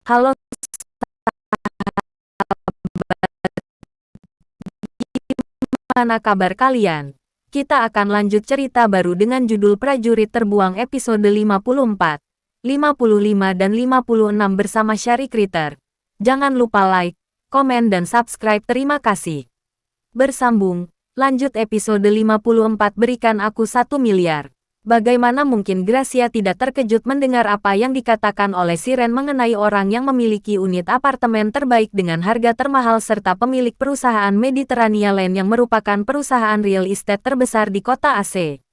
Halo, gimana kabar kalian? Kita akan lanjut cerita baru dengan judul Prajurit Terbuang episode 54, 55 dan 56 bersama Syari Kritter. Jangan lupa like, komen dan subscribe. Terima kasih. Bersambung, lanjut episode 54. Berikan aku 1 miliar. Bagaimana mungkin Gracia tidak terkejut mendengar apa yang dikatakan oleh Siren mengenai orang yang memiliki unit apartemen terbaik dengan harga termahal serta pemilik perusahaan Mediterania Land yang merupakan perusahaan real estate terbesar di kota AC.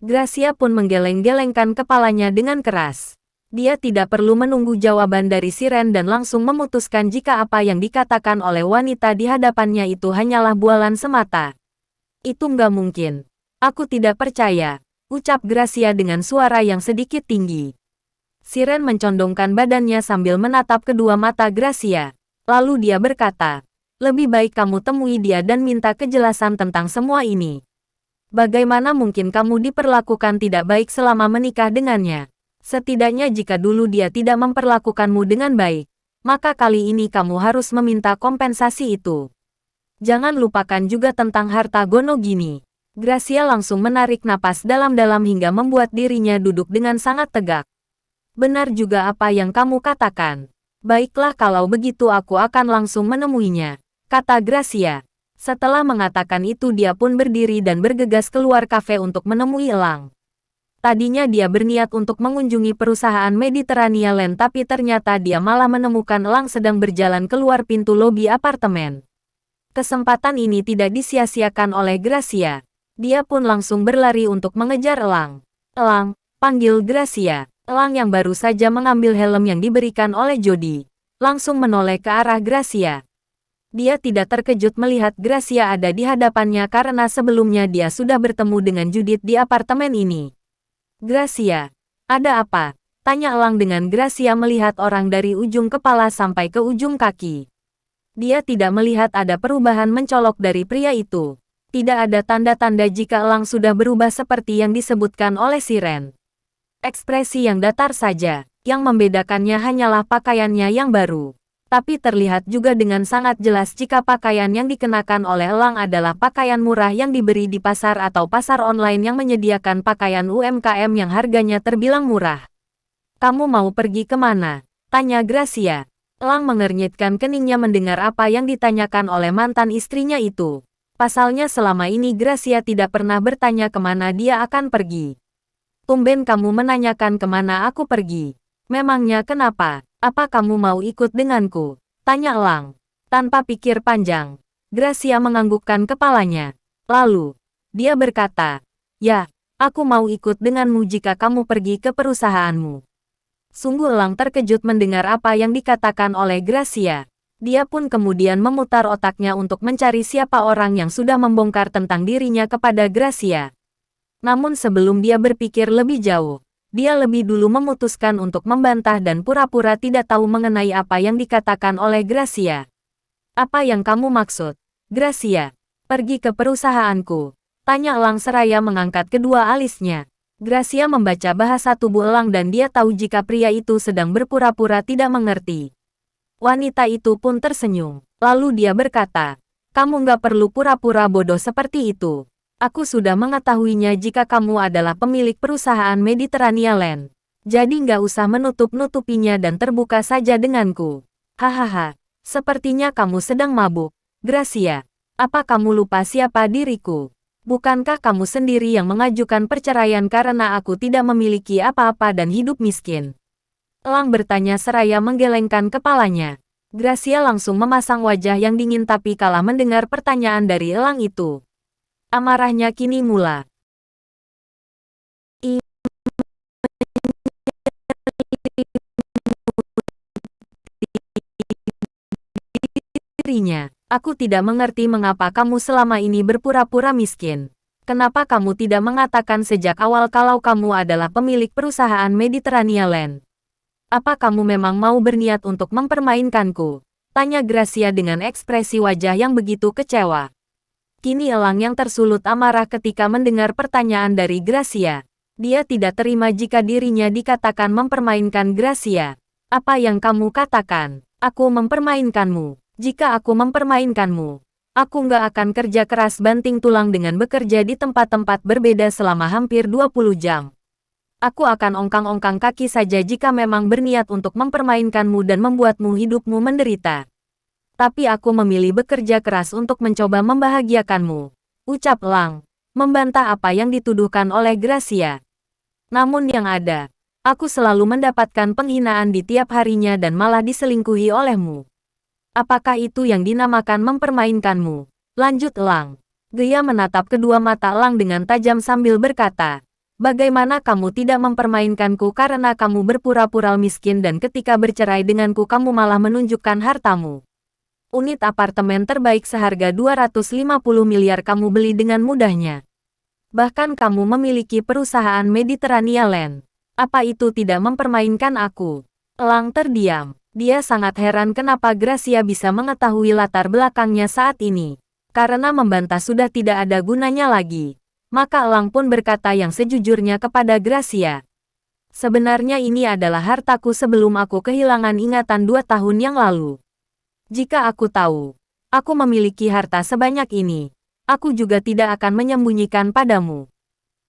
Gracia pun menggeleng-gelengkan kepalanya dengan keras. Dia tidak perlu menunggu jawaban dari Siren dan langsung memutuskan jika apa yang dikatakan oleh wanita di hadapannya itu hanyalah bualan semata. Itu nggak mungkin. Aku tidak percaya, ucap Gracia dengan suara yang sedikit tinggi. Siren mencondongkan badannya sambil menatap kedua mata Gracia. Lalu dia berkata, lebih baik kamu temui dia dan minta kejelasan tentang semua ini. Bagaimana mungkin kamu diperlakukan tidak baik selama menikah dengannya? Setidaknya jika dulu dia tidak memperlakukanmu dengan baik, maka kali ini kamu harus meminta kompensasi itu. Jangan lupakan juga tentang harta Gono Gini. Gracia langsung menarik napas dalam-dalam hingga membuat dirinya duduk dengan sangat tegak. Benar juga apa yang kamu katakan. Baiklah kalau begitu aku akan langsung menemuinya, kata Gracia. Setelah mengatakan itu dia pun berdiri dan bergegas keluar kafe untuk menemui Elang. Tadinya dia berniat untuk mengunjungi perusahaan Mediterania Land tapi ternyata dia malah menemukan Elang sedang berjalan keluar pintu lobi apartemen. Kesempatan ini tidak disia-siakan oleh Gracia. Dia pun langsung berlari untuk mengejar Elang. Elang, panggil Gracia. Elang yang baru saja mengambil helm yang diberikan oleh Jody langsung menoleh ke arah Gracia. Dia tidak terkejut melihat Gracia ada di hadapannya karena sebelumnya dia sudah bertemu dengan Judith di apartemen ini. Gracia, ada apa? Tanya Elang dengan Gracia melihat orang dari ujung kepala sampai ke ujung kaki. Dia tidak melihat ada perubahan mencolok dari pria itu. Tidak ada tanda-tanda jika Elang sudah berubah seperti yang disebutkan oleh Siren. Ekspresi yang datar saja, yang membedakannya hanyalah pakaiannya yang baru. Tapi terlihat juga dengan sangat jelas jika pakaian yang dikenakan oleh Elang adalah pakaian murah yang diberi di pasar atau pasar online yang menyediakan pakaian UMKM yang harganya terbilang murah. Kamu mau pergi kemana? Tanya Gracia. Elang mengernyitkan keningnya mendengar apa yang ditanyakan oleh mantan istrinya itu. Pasalnya selama ini Gracia tidak pernah bertanya kemana dia akan pergi. Tumben kamu menanyakan kemana aku pergi. Memangnya kenapa? Apa kamu mau ikut denganku? Tanya Elang. Tanpa pikir panjang, Gracia menganggukkan kepalanya. Lalu, dia berkata, ya, aku mau ikut denganmu jika kamu pergi ke perusahaanmu. Sungguh Elang terkejut mendengar apa yang dikatakan oleh Gracia. Dia pun kemudian memutar otaknya untuk mencari siapa orang yang sudah membongkar tentang dirinya kepada Gracia. Namun sebelum dia berpikir lebih jauh, dia lebih dulu memutuskan untuk membantah dan pura-pura tidak tahu mengenai apa yang dikatakan oleh Gracia. Apa yang kamu maksud, Gracia? Pergi ke perusahaanku? Tanya Elang seraya mengangkat kedua alisnya. Gracia membaca bahasa tubuh Elang dan dia tahu jika pria itu sedang berpura-pura tidak mengerti. Wanita itu pun tersenyum. Lalu dia berkata, kamu nggak perlu pura-pura bodoh seperti itu. Aku sudah mengetahuinya jika kamu adalah pemilik perusahaan Mediterania Land. Jadi nggak usah menutup-nutupinya dan terbuka saja denganku. Hahaha, sepertinya kamu sedang mabuk. Gracia, apa kamu lupa siapa diriku? Bukankah kamu sendiri yang mengajukan perceraian karena aku tidak memiliki apa-apa dan hidup miskin? Elang bertanya seraya menggelengkan kepalanya. Gracia langsung memasang wajah yang dingin tapi kalah mendengar pertanyaan dari Elang itu. Amarahnya kini mula. Dirinya, aku tidak mengerti mengapa kamu selama ini berpura-pura miskin. Kenapa kamu tidak mengatakan sejak awal kalau kamu adalah pemilik perusahaan Mediterania Land? Apa kamu memang mau berniat untuk mempermainkanku? Tanya Gracia dengan ekspresi wajah yang begitu kecewa. Kini Elang yang tersulut amarah ketika mendengar pertanyaan dari Gracia. Dia tidak terima jika dirinya dikatakan mempermainkan Gracia. Apa yang kamu katakan? Aku mempermainkanmu. Jika aku mempermainkanmu, aku nggak akan kerja keras banting tulang dengan bekerja di tempat-tempat berbeda selama hampir 20 jam. Aku akan ongkang-ongkang kaki saja jika memang berniat untuk mempermainkanmu dan membuatmu hidupmu menderita. Tapi aku memilih bekerja keras untuk mencoba membahagiakanmu. Ucap Lang, membantah apa yang dituduhkan oleh Gracia. Namun yang ada, aku selalu mendapatkan penghinaan di tiap harinya dan malah diselingkuhi olehmu. Apakah itu yang dinamakan mempermainkanmu? Lanjut Lang. Gea menatap kedua mata Lang dengan tajam sambil berkata, bagaimana kamu tidak mempermainkanku karena kamu berpura-pura miskin dan ketika bercerai denganku kamu malah menunjukkan hartamu. Unit apartemen terbaik seharga 250 miliar kamu beli dengan mudahnya. Bahkan kamu memiliki perusahaan Mediterania Land. Apa itu tidak mempermainkan aku? Lang terdiam. Dia sangat heran kenapa Gracia bisa mengetahui latar belakangnya saat ini. Karena membantah sudah tidak ada gunanya lagi. Maka Lang pun berkata yang sejujurnya kepada Gracia. Sebenarnya ini adalah hartaku sebelum aku kehilangan ingatan 2 tahun yang lalu. Jika aku tahu, aku memiliki harta sebanyak ini, aku juga tidak akan menyembunyikan padamu.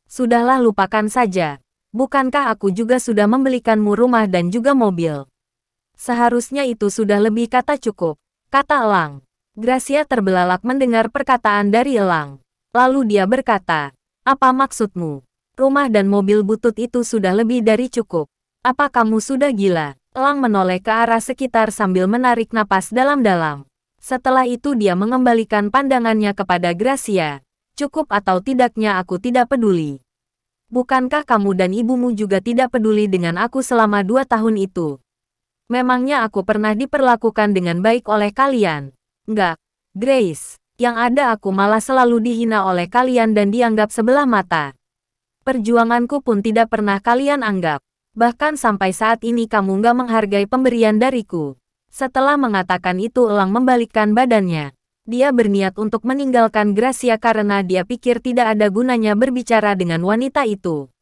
Sudahlah lupakan saja. Bukankah aku juga sudah membelikanmu rumah dan juga mobil? Seharusnya itu sudah lebih kata cukup, kata Lang. Gracia terbelalak mendengar perkataan dari Lang. Lalu dia berkata, apa maksudmu? Rumah dan mobil butut itu sudah lebih dari cukup. Apa kamu sudah gila? Lang menoleh ke arah sekitar sambil menarik napas dalam-dalam. Setelah itu dia mengembalikan pandangannya kepada Gracia. Cukup atau tidaknya aku tidak peduli. Bukankah kamu dan ibumu juga tidak peduli dengan aku selama 2 tahun itu? Memangnya aku pernah diperlakukan dengan baik oleh kalian? Enggak, Grace. Yang ada aku malah selalu dihina oleh kalian dan dianggap sebelah mata. Perjuanganku pun tidak pernah kalian anggap. Bahkan sampai saat ini kamu nggak menghargai pemberian dariku. Setelah mengatakan itu Lang membalikkan badannya. Dia berniat untuk meninggalkan Gracia karena dia pikir tidak ada gunanya berbicara dengan wanita itu.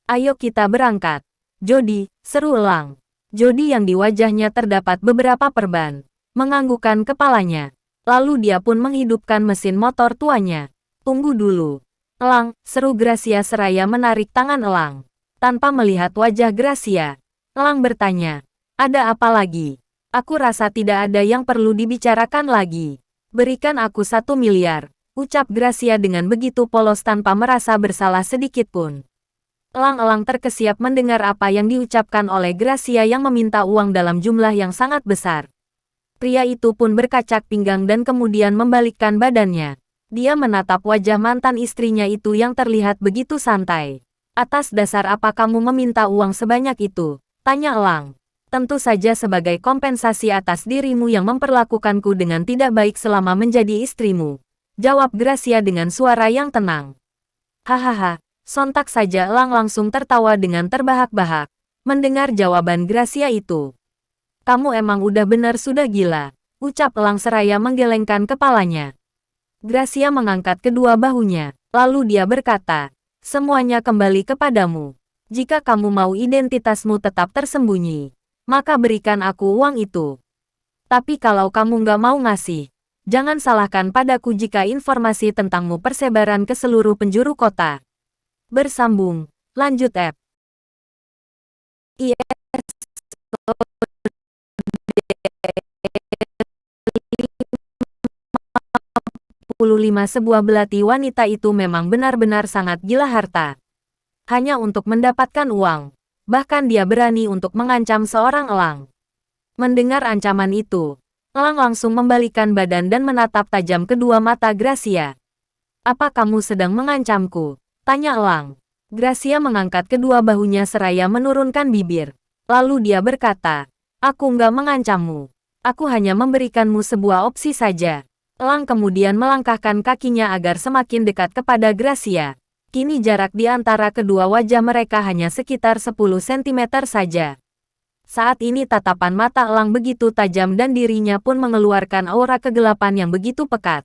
Ayo kita berangkat. Jody, seru Lang. Jody yang di wajahnya terdapat beberapa perban, menganggukkan kepalanya. Lalu dia pun menghidupkan mesin motor tuanya. Tunggu dulu. Lang, seru Gracia seraya menarik tangan Lang. Tanpa melihat wajah Gracia, Lang bertanya, ada apa lagi? Aku rasa tidak ada yang perlu dibicarakan lagi. Berikan aku 1 miliar, ucap Gracia dengan begitu polos tanpa merasa bersalah sedikit pun. Lang terkesiap mendengar apa yang diucapkan oleh Gracia yang meminta uang dalam jumlah yang sangat besar. Pria itu pun berkacak pinggang dan kemudian membalikkan badannya. Dia menatap wajah mantan istrinya itu yang terlihat begitu santai. Atas dasar apa kamu meminta uang sebanyak itu? Tanya Lang. Tentu saja sebagai kompensasi atas dirimu yang memperlakukanku dengan tidak baik selama menjadi istrimu. Jawab Gracia dengan suara yang tenang. Hahaha, sontak saja Lang langsung tertawa dengan terbahak-bahak. Mendengar jawaban Gracia itu. Kamu emang udah benar sudah gila, ucap Lang seraya menggelengkan kepalanya. Gracia mengangkat kedua bahunya, lalu dia berkata, semuanya kembali kepadamu. Jika kamu mau identitasmu tetap tersembunyi, maka berikan aku uang itu. Tapi kalau kamu nggak mau ngasih, jangan salahkan padaku jika informasi tentangmu persebaran ke seluruh penjuru kota. Bersambung, lanjut Ep. Sebuah belati wanita itu memang benar-benar sangat gila harta. Hanya untuk mendapatkan uang. Bahkan dia berani untuk mengancam seorang elang. Mendengar ancaman itu, Elang langsung membalikkan badan dan menatap tajam kedua mata Gracia. Apa kamu sedang mengancamku? Tanya Elang. Gracia mengangkat kedua bahunya seraya menurunkan bibir. Lalu dia berkata, aku nggak mengancammu. Aku hanya memberikanmu sebuah opsi saja. Elang kemudian melangkahkan kakinya agar semakin dekat kepada Gracia. Kini jarak di antara kedua wajah mereka hanya sekitar 10 cm saja. Saat ini tatapan mata Elang begitu tajam dan dirinya pun mengeluarkan aura kegelapan yang begitu pekat.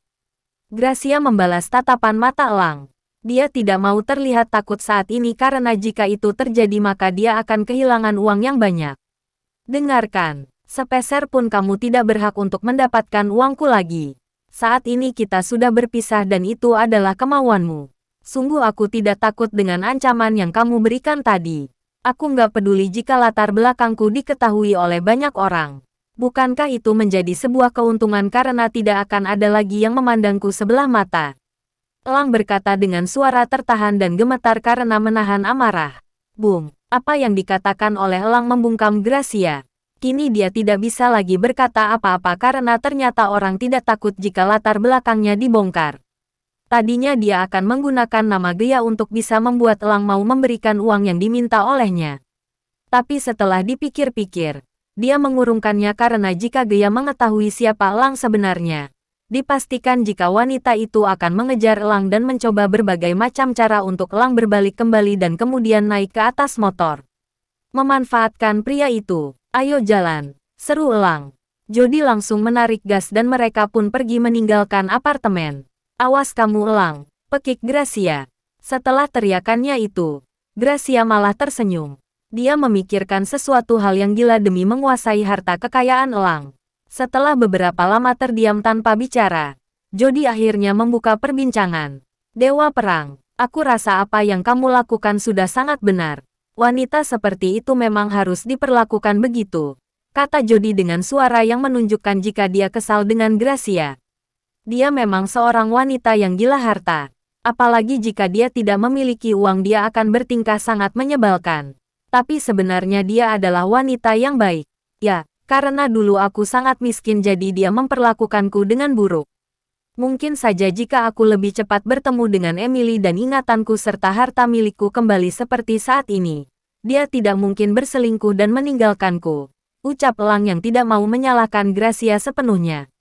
Gracia membalas tatapan mata Elang. Dia tidak mau terlihat takut saat ini karena jika itu terjadi maka dia akan kehilangan uang yang banyak. Dengarkan, sepeser pun kamu tidak berhak untuk mendapatkan uangku lagi. Saat ini kita sudah berpisah dan itu adalah kemauanmu. Sungguh aku tidak takut dengan ancaman yang kamu berikan tadi. Aku nggak peduli jika latar belakangku diketahui oleh banyak orang. Bukankah itu menjadi sebuah keuntungan karena tidak akan ada lagi yang memandangku sebelah mata? Elang berkata dengan suara tertahan dan gemetar karena menahan amarah. Boom! Apa yang dikatakan oleh Elang membungkam Gracia. Kini dia tidak bisa lagi berkata apa-apa karena ternyata orang tidak takut jika latar belakangnya dibongkar. Tadinya dia akan menggunakan nama Gea untuk bisa membuat Elang mau memberikan uang yang diminta olehnya. Tapi setelah dipikir-pikir, dia mengurungkannya karena jika Gea mengetahui siapa Elang sebenarnya, dipastikan jika wanita itu akan mengejar Elang dan mencoba berbagai macam cara untuk Elang berbalik kembali dan kemudian naik ke atas motor. Memanfaatkan pria itu, ayo jalan, seru Elang. Jody langsung menarik gas dan mereka pun pergi meninggalkan apartemen. Awas kamu Elang, pekik Gracia. Setelah teriakannya itu, Gracia malah tersenyum. Dia memikirkan sesuatu hal yang gila demi menguasai harta kekayaan Elang. Setelah beberapa lama terdiam tanpa bicara, Jody akhirnya membuka perbincangan. Dewa Perang, aku rasa apa yang kamu lakukan sudah sangat benar. Wanita seperti itu memang harus diperlakukan begitu, kata Jody dengan suara yang menunjukkan jika dia kesal dengan Gracia. Dia memang seorang wanita yang gila harta. Apalagi jika dia tidak memiliki uang dia akan bertingkah sangat menyebalkan. Tapi sebenarnya dia adalah wanita yang baik. Ya, karena dulu aku sangat miskin jadi dia memperlakukanku dengan buruk. Mungkin saja jika aku lebih cepat bertemu dengan Emily dan ingatanku serta harta milikku kembali seperti saat ini, dia tidak mungkin berselingkuh dan meninggalkanku. Ucap Elang yang tidak mau menyalahkan Gracia sepenuhnya.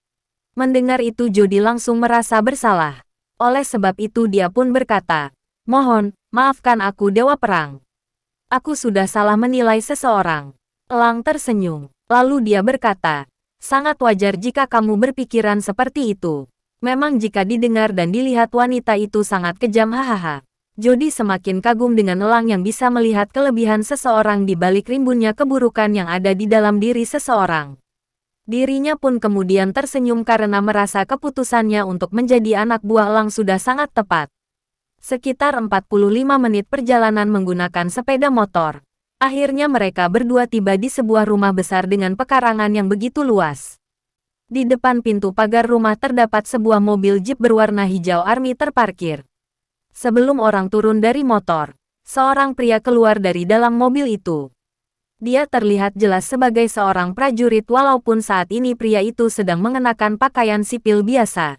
Mendengar itu Jody langsung merasa bersalah. Oleh sebab itu dia pun berkata, mohon, maafkan aku Dewa Perang. Aku sudah salah menilai seseorang. Elang tersenyum. Lalu dia berkata, sangat wajar jika kamu berpikiran seperti itu. Memang jika didengar dan dilihat wanita itu sangat kejam hahaha. Jody semakin kagum dengan Elang yang bisa melihat kelebihan seseorang di balik rimbunnya keburukan yang ada di dalam diri seseorang. Dirinya pun kemudian tersenyum karena merasa keputusannya untuk menjadi anak buah Elang sudah sangat tepat. Sekitar 45 menit perjalanan menggunakan sepeda motor. Akhirnya mereka berdua tiba di sebuah rumah besar dengan pekarangan yang begitu luas. Di depan pintu pagar rumah terdapat sebuah mobil jeep berwarna hijau army terparkir. Sebelum orang turun dari motor, seorang pria keluar dari dalam mobil itu. Dia terlihat jelas sebagai seorang prajurit walaupun saat ini pria itu sedang mengenakan pakaian sipil biasa,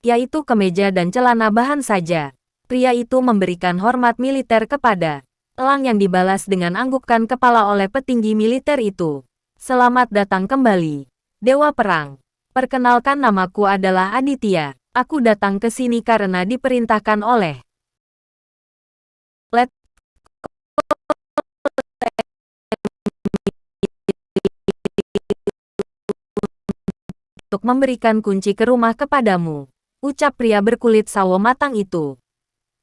yaitu kemeja dan celana bahan saja. Pria itu memberikan hormat militer kepada Elang yang dibalas dengan anggukan kepala oleh petinggi militer itu. Selamat datang kembali, Dewa Perang. Perkenalkan namaku adalah Aditya. Aku datang ke sini karena diperintahkan oleh Let untuk memberikan kunci ke rumah kepadamu, ucap pria berkulit sawo matang itu.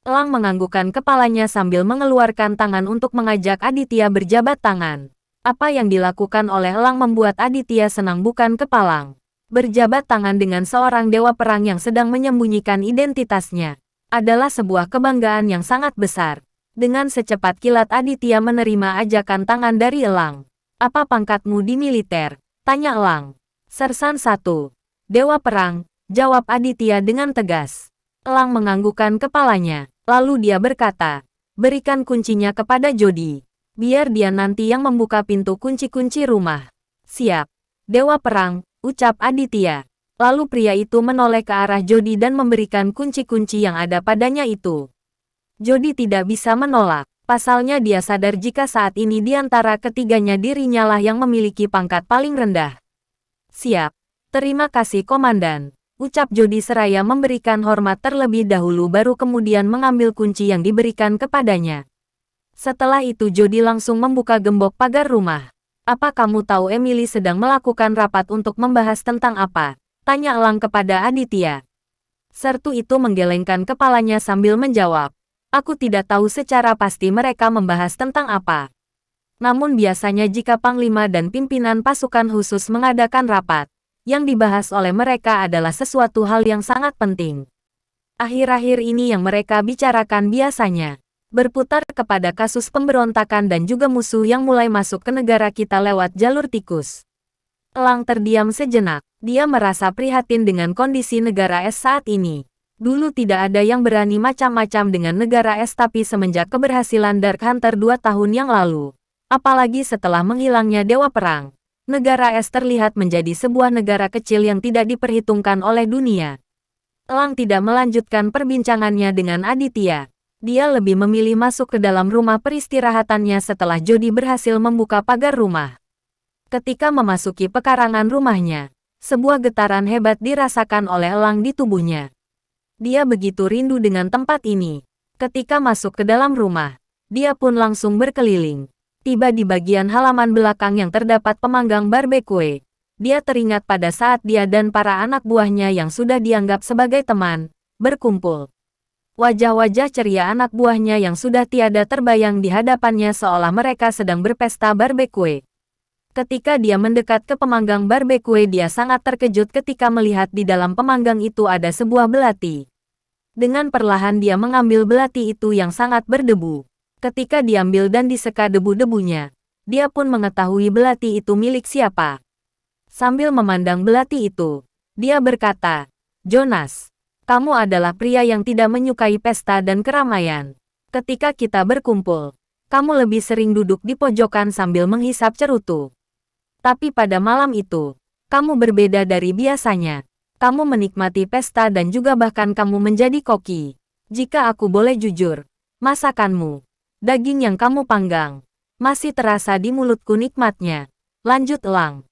Elang menganggukkan kepalanya sambil mengeluarkan tangan untuk mengajak Aditya berjabat tangan. Apa yang dilakukan oleh Elang membuat Aditya senang bukan kepalang. Berjabat tangan dengan seorang dewa perang yang sedang menyembunyikan identitasnya adalah sebuah kebanggaan yang sangat besar. Dengan secepat kilat Aditya menerima ajakan tangan dari Elang. Apa pangkatmu di militer? Tanya Elang. Sersan 1. Dewa Perang, jawab Aditya dengan tegas. Elang menganggukkan kepalanya, lalu dia berkata, berikan kuncinya kepada Jody. Biar dia nanti yang membuka pintu kunci-kunci rumah. Siap. Dewa Perang, ucap Aditya. Lalu pria itu menoleh ke arah Jody dan memberikan kunci-kunci yang ada padanya itu. Jody tidak bisa menolak. Pasalnya dia sadar jika saat ini di antara ketiganya dirinya lah yang memiliki pangkat paling rendah. Siap. Terima kasih Komandan, ucap Jody seraya memberikan hormat terlebih dahulu baru kemudian mengambil kunci yang diberikan kepadanya. Setelah itu Jody langsung membuka gembok pagar rumah. Apa kamu tahu Emily sedang melakukan rapat untuk membahas tentang apa? Tanya Elang kepada Aditya. Sertu itu menggelengkan kepalanya sambil menjawab. Aku tidak tahu secara pasti mereka membahas tentang apa. Namun biasanya jika Panglima dan pimpinan pasukan khusus mengadakan rapat, yang dibahas oleh mereka adalah sesuatu hal yang sangat penting. Akhir-akhir ini yang mereka bicarakan biasanya berputar kepada kasus pemberontakan dan juga musuh yang mulai masuk ke negara kita lewat jalur tikus. Elang terdiam sejenak. Dia merasa prihatin dengan kondisi negara es saat ini. Dulu tidak ada yang berani macam-macam dengan negara es, tapi semenjak keberhasilan Dark Hunter 2 tahun yang lalu, apalagi setelah menghilangnya Dewa Perang, negara es terlihat menjadi sebuah negara kecil yang tidak diperhitungkan oleh dunia. Elang tidak melanjutkan perbincangannya dengan Aditya. Dia lebih memilih masuk ke dalam rumah peristirahatannya setelah Jody berhasil membuka pagar rumah. Ketika memasuki pekarangan rumahnya, sebuah getaran hebat dirasakan oleh Elang di tubuhnya. Dia begitu rindu dengan tempat ini. Ketika masuk ke dalam rumah, dia pun langsung berkeliling. Tiba di bagian halaman belakang yang terdapat pemanggang barbecue. Dia teringat pada saat dia dan para anak buahnya yang sudah dianggap sebagai teman, berkumpul. Wajah-wajah ceria anak buahnya yang sudah tiada terbayang di hadapannya seolah mereka sedang berpesta barbecue. Ketika dia mendekat ke pemanggang barbecue, dia sangat terkejut ketika melihat di dalam pemanggang itu ada sebuah belati. Dengan perlahan dia mengambil belati itu yang sangat berdebu. Ketika diambil dan diseka debu-debunya, dia pun mengetahui belati itu milik siapa. Sambil memandang belati itu, dia berkata, "Jonas, kamu adalah pria yang tidak menyukai pesta dan keramaian. Ketika kita berkumpul, kamu lebih sering duduk di pojokan sambil menghisap cerutu. Tapi pada malam itu, kamu berbeda dari biasanya. Kamu menikmati pesta dan juga bahkan kamu menjadi koki. Jika aku boleh jujur, masakanmu, daging yang kamu panggang, masih terasa di mulutku nikmatnya." Lanjut Elang.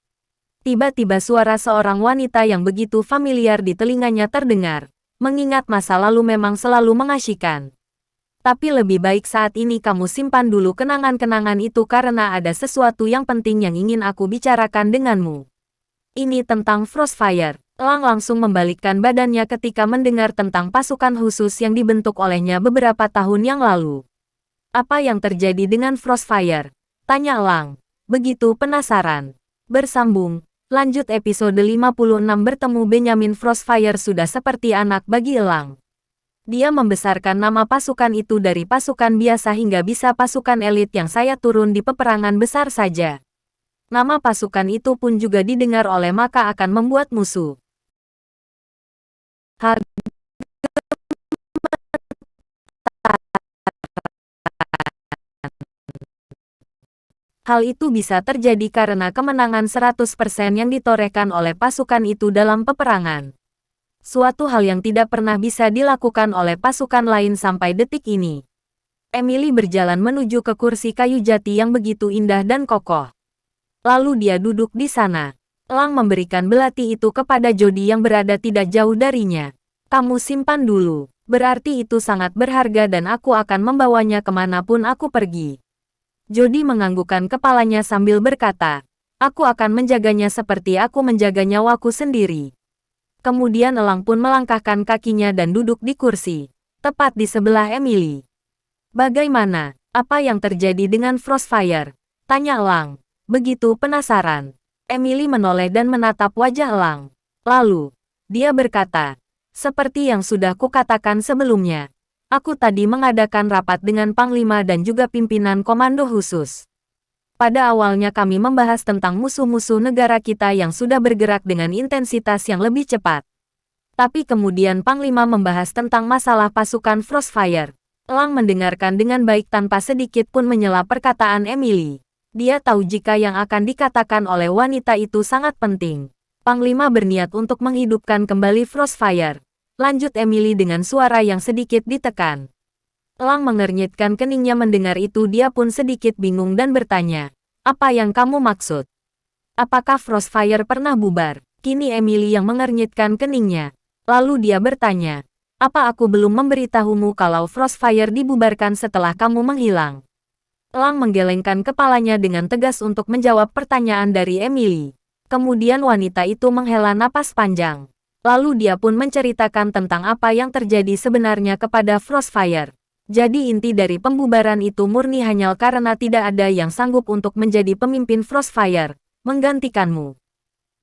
Tiba-tiba suara seorang wanita yang begitu familiar di telinganya terdengar. Mengingat masa lalu memang selalu mengasyikkan. Tapi lebih baik saat ini kamu simpan dulu kenangan-kenangan itu karena ada sesuatu yang penting yang ingin aku bicarakan denganmu. Ini tentang Frostfire. Elang langsung membalikkan badannya ketika mendengar tentang pasukan khusus yang dibentuk olehnya beberapa tahun yang lalu. Apa yang terjadi dengan Frostfire? Tanya Elang. Begitu penasaran. Bersambung. Lanjut episode 56. Bertemu Benjamin. Frostfire sudah seperti anak bagi Elang. Dia membesarkan nama pasukan itu dari pasukan biasa hingga bisa pasukan elit yang saya turun di peperangan besar saja. Nama pasukan itu pun juga didengar oleh maka akan membuat musuh. Hal itu bisa terjadi karena kemenangan 100% yang ditorehkan oleh pasukan itu dalam peperangan. Suatu hal yang tidak pernah bisa dilakukan oleh pasukan lain sampai detik ini. Emily berjalan menuju ke kursi kayu jati yang begitu indah dan kokoh. Lalu dia duduk di sana. Elang memberikan belati itu kepada Jody yang berada tidak jauh darinya. Kamu simpan dulu. Berarti itu sangat berharga dan aku akan membawanya kemanapun aku pergi. Jody menganggukkan kepalanya sambil berkata, aku akan menjaganya seperti aku menjaga nyawaku sendiri. Kemudian Elang pun melangkahkan kakinya dan duduk di kursi, tepat di sebelah Emily. Bagaimana? Apa yang terjadi dengan Frostfire? Tanya Elang. Begitu penasaran. Emily menoleh dan menatap wajah Elang. Lalu, dia berkata, seperti yang sudah kukatakan sebelumnya. Aku tadi mengadakan rapat dengan Panglima dan juga pimpinan komando khusus. Pada awalnya kami membahas tentang musuh-musuh negara kita yang sudah bergerak dengan intensitas yang lebih cepat. Tapi kemudian Panglima membahas tentang masalah pasukan Frostfire. Elang mendengarkan dengan baik tanpa sedikit pun menyela perkataan Emily. Dia tahu jika yang akan dikatakan oleh wanita itu sangat penting. Panglima berniat untuk menghidupkan kembali Frostfire. Lanjut Emily dengan suara yang sedikit ditekan. Elang mengernyitkan keningnya mendengar itu. Dia pun sedikit bingung dan bertanya, apa yang kamu maksud? Apakah Frostfire pernah bubar? Kini Emily yang mengernyitkan keningnya. Lalu dia bertanya, apa aku belum memberitahumu kalau Frostfire dibubarkan setelah kamu menghilang? Elang menggelengkan kepalanya dengan tegas untuk menjawab pertanyaan dari Emily. Kemudian wanita itu menghela napas panjang. Lalu dia pun menceritakan tentang apa yang terjadi sebenarnya kepada Frostfire. Jadi inti dari pembubaran itu murni hanya karena tidak ada yang sanggup untuk menjadi pemimpin Frostfire, menggantikanmu.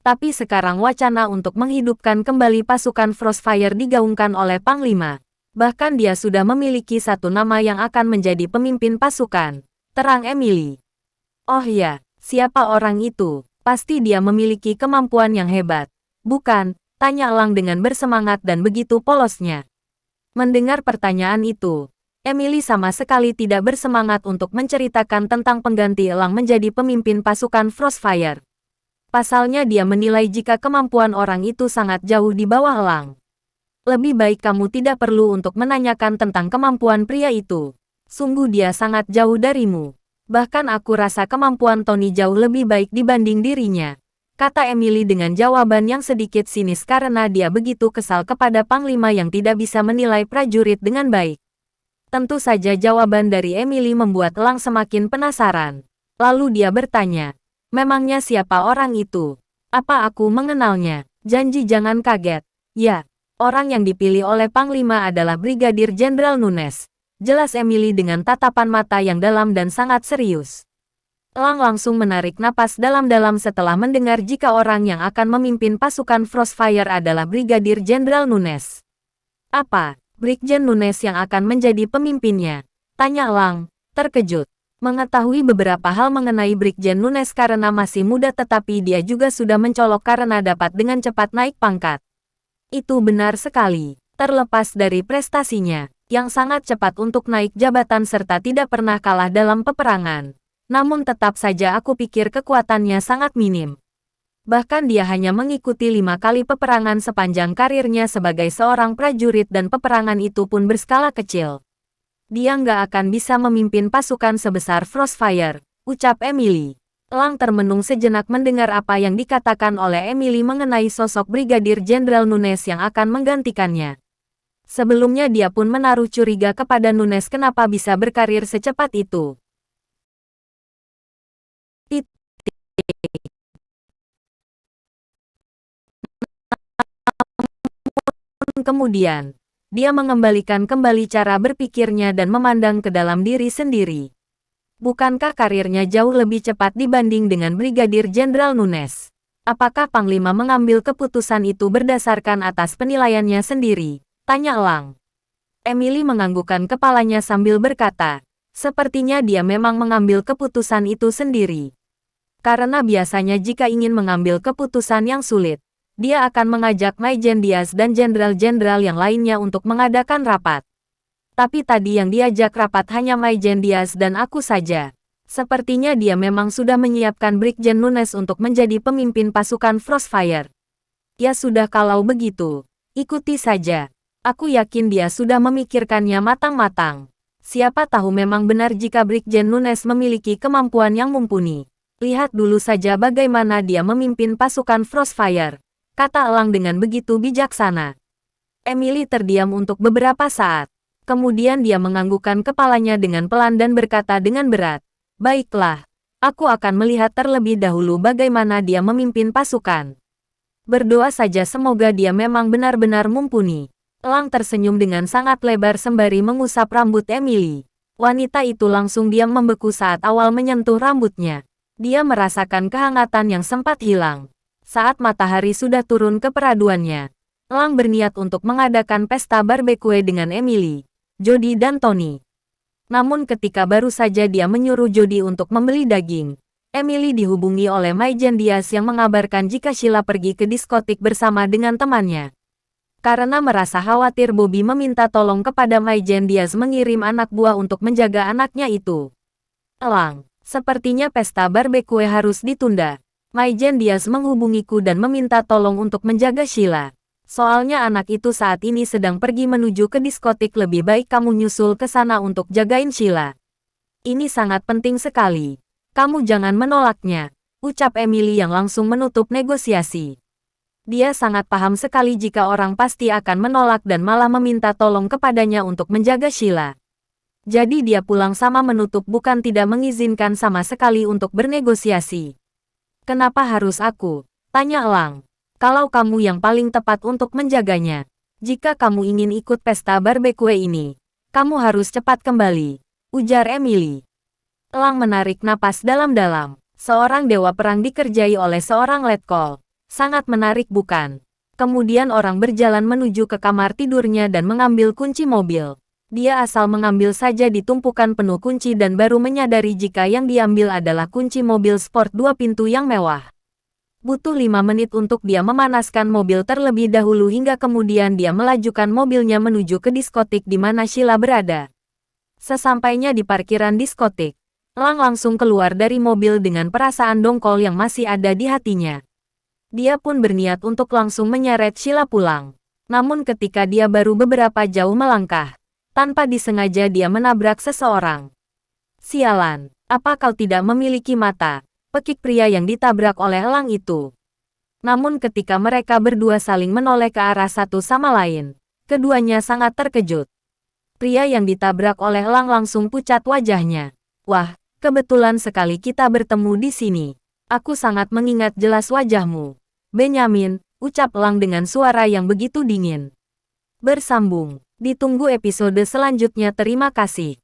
Tapi sekarang wacana untuk menghidupkan kembali pasukan Frostfire digaungkan oleh Panglima. Bahkan dia sudah memiliki satu nama yang akan menjadi pemimpin pasukan, terang Emily. Oh ya, siapa orang itu? Pasti dia memiliki kemampuan yang hebat. Bukan? Tanya Elang dengan bersemangat dan begitu polosnya. Mendengar pertanyaan itu, Emily sama sekali tidak bersemangat untuk menceritakan tentang pengganti Elang menjadi pemimpin pasukan Frostfire. Pasalnya dia menilai jika kemampuan orang itu sangat jauh di bawah Elang. Lebih baik kamu tidak perlu untuk menanyakan tentang kemampuan pria itu. Sungguh dia sangat jauh darimu. Bahkan aku rasa kemampuan Tony jauh lebih baik dibanding dirinya, kata Emily dengan jawaban yang sedikit sinis karena dia begitu kesal kepada Panglima yang tidak bisa menilai prajurit dengan baik. Tentu saja jawaban dari Emily membuat Elang semakin penasaran. Lalu dia bertanya, memangnya siapa orang itu? Apa aku mengenalnya? Janji jangan kaget. Ya, orang yang dipilih oleh Panglima adalah Brigadir Jenderal Nunes. Jelas Emily dengan tatapan mata yang dalam dan sangat serius. Elang langsung menarik napas dalam-dalam setelah mendengar jika orang yang akan memimpin pasukan Frostfire adalah Brigadir Jenderal Nunes. Apa? Brigjen Nunes yang akan menjadi pemimpinnya? Tanya Elang, terkejut. Mengetahui beberapa hal mengenai Brigjen Nunes karena masih muda tetapi dia juga sudah mencolok karena dapat dengan cepat naik pangkat. Itu benar sekali. Terlepas dari prestasinya yang sangat cepat untuk naik jabatan serta tidak pernah kalah dalam peperangan. Namun tetap saja aku pikir kekuatannya sangat minim. Bahkan dia hanya mengikuti 5 kali peperangan sepanjang karirnya sebagai seorang prajurit dan peperangan itu pun berskala kecil. Dia nggak akan bisa memimpin pasukan sebesar Frostfire, ucap Emily. Elang termenung sejenak mendengar apa yang dikatakan oleh Emily mengenai sosok Brigadir Jenderal Nunes yang akan menggantikannya. Sebelumnya dia pun menaruh curiga kepada Nunes kenapa bisa berkarir secepat itu. Kemudian, dia mengembalikan kembali cara berpikirnya dan memandang ke dalam diri sendiri. Bukankah karirnya jauh lebih cepat dibanding dengan Brigadir Jenderal Nunes? Apakah Panglima mengambil keputusan itu berdasarkan atas penilaiannya sendiri? Tanya Elang. Emily menganggukkan kepalanya sambil berkata, sepertinya dia memang mengambil keputusan itu sendiri. Karena biasanya jika ingin mengambil keputusan yang sulit, dia akan mengajak Maijen Diaz dan jenderal-jenderal yang lainnya untuk mengadakan rapat. Tapi tadi yang diajak rapat hanya Maijen Diaz dan aku saja. Sepertinya dia memang sudah menyiapkan Brigjen Nunes untuk menjadi pemimpin pasukan Frostfire. Ya sudah kalau begitu, ikuti saja. Aku yakin dia sudah memikirkannya matang-matang. Siapa tahu memang benar jika Brigjen Nunes memiliki kemampuan yang mumpuni. Lihat dulu saja bagaimana dia memimpin pasukan Frostfire, kata Elang dengan begitu bijaksana. Emily terdiam untuk beberapa saat. Kemudian dia menganggukkan kepalanya dengan pelan dan berkata dengan berat, baiklah, aku akan melihat terlebih dahulu bagaimana dia memimpin pasukan. Berdoa saja semoga dia memang benar-benar mumpuni. Elang tersenyum dengan sangat lebar sembari mengusap rambut Emily. Wanita itu langsung diam membeku saat awal menyentuh rambutnya. Dia merasakan kehangatan yang sempat hilang. Saat matahari sudah turun ke peraduannya, Elang berniat untuk mengadakan pesta barbecue dengan Emily, Jody dan Tony. Namun ketika baru saja dia menyuruh Jody untuk membeli daging, Emily dihubungi oleh Maijen Diaz yang mengabarkan jika Sheila pergi ke diskotik bersama dengan temannya. Karena merasa khawatir, Bobby meminta tolong kepada Maijen Diaz mengirim anak buah untuk menjaga anaknya itu. Elang, sepertinya pesta barbecue harus ditunda. Maijen Diaz menghubungiku dan meminta tolong untuk menjaga Sheila. Soalnya anak itu saat ini sedang pergi menuju ke diskotik, lebih baik kamu nyusul ke sana untuk jagain Sheila. Ini sangat penting sekali. Kamu jangan menolaknya, ucap Emily yang langsung menutup negosiasi. Dia sangat paham sekali jika orang pasti akan menolak dan malah meminta tolong kepadanya untuk menjaga Sheila. Jadi dia pulang sama menutup, bukan tidak mengizinkan sama sekali untuk bernegosiasi. Kenapa harus aku? Tanya Elang. Kalau kamu yang paling tepat untuk menjaganya. Jika kamu ingin ikut pesta barbecue ini, Kamu harus cepat kembali, ujar Emily. Elang menarik napas dalam-dalam. Seorang dewa perang dikerjai oleh seorang letkol. Sangat menarik bukan? Kemudian orang berjalan menuju ke kamar tidurnya dan mengambil kunci mobil. Dia asal mengambil saja di tumpukan penuh kunci dan baru menyadari jika yang diambil adalah kunci mobil sport 2 pintu yang mewah. Butuh 5 menit untuk dia memanaskan mobil terlebih dahulu hingga kemudian dia melajukan mobilnya menuju ke diskotik di mana Sheila berada. Sesampainya di parkiran diskotik, Elang langsung keluar dari mobil dengan perasaan dongkol yang masih ada di hatinya. Dia pun berniat untuk langsung menyeret Sheila pulang. Namun ketika dia baru beberapa jauh melangkah, tanpa disengaja dia menabrak seseorang. Sialan, apa kau tidak memiliki mata? Pekik pria yang ditabrak oleh Elang itu. Namun ketika mereka berdua saling menoleh ke arah satu sama lain, keduanya sangat terkejut. Pria yang ditabrak oleh Elang langsung pucat wajahnya. Wah, kebetulan sekali kita bertemu di sini. Aku sangat mengingat jelas wajahmu. Benyamin, ucap Elang dengan suara yang begitu dingin. Bersambung. Ditunggu episode selanjutnya. Terima kasih.